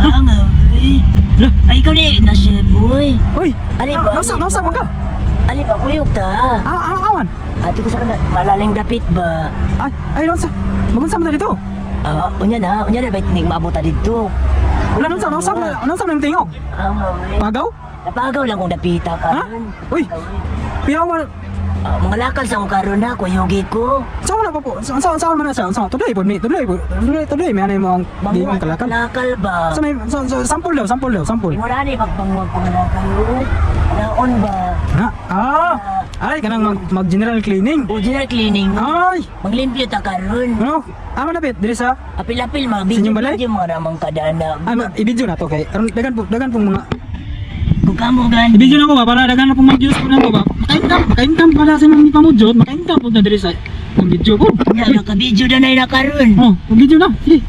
nga, uy. Lah, Ay, ikaw di, na chef, boy. uy. Ali ba? Nausa mo ka. Ali ba, kuyog ta? Awan. Ate ko sa kanila, malaling dapit ba? Ay, nausa. Magunsa mo na dito. Unya na, ba't hindi maabuta dito? Wala nausa mo ng tingog. Nga, uy. Pagaw? Napagaw lang kung napita ka. Ha? Uy. Piyawan. Mga lakal sa kong karon na, kuyugi ko. Saan na pa po? Saan man na siya? Tuloy po. Tuloy. May anay mo ang di mong kalakal. Lakal ba? So may sample daw. Mura ni pagpangwag ko na lakal. Naon ba? Ha? Ay, kanang mag-general cleaning. Original cleaning. Ay! Maglimpyo ta karon. Ano? Ama na bit, diri sa Apil-apil mga Sa inyong balay? video mga ramang kadana. i-video na to kay aron dagan pong mga Bukamo gan. i-video na ko ba para dagan na pong mag-views ko na to ba. Maka-income para sa mga pamudjot, maka-income po na diri sa ng video ko. Ya naka-video na na karon. Oh, mag-video na. Sige.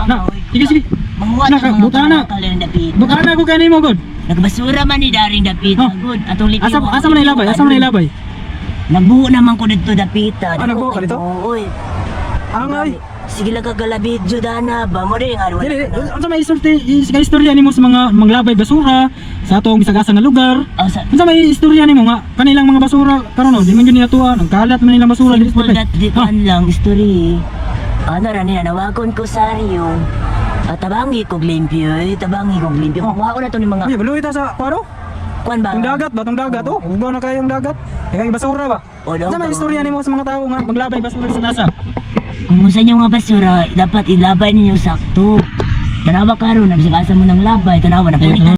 Na, Sige. Manguwat Naka, ang mga buta na. lakal ng dapit. Buka na ko kanimo god. Nagbasura man ni daring dapit. Oh. Good. Atong lipi. Asa man ilabay? Nabuo naman ko dito dapitan. Nagbuo ka dito? Oy. Angay. Sige lang kagala video dana ba mo rin araw. Dili, unsa may istorya nimo sa mga manglabay basura sa atong bisag-asa nga lugar? Unsa may istorya nimo nga kanilang mga basura karon no, di man gyud niya nagkalat man nilang basura dito Simple that di kan lang story. Ano ra niya nawagon ko sa Rio. Tabangi kog limpyo, Makuha ko na to ni mga Uy, baluy ta sa kwaro? kwan ba? Tong dagat oh. Ugaw na kayong dagat. Kaya basura ba? O, daw Unsa may ba? istorya nimo sa mga tao nga maglabay basura sa nasa? Kung sa inyo nga basura, dapat ilabay ninyo sakto. Tanawa karon, nagsakasa mo ng labay, tanawa na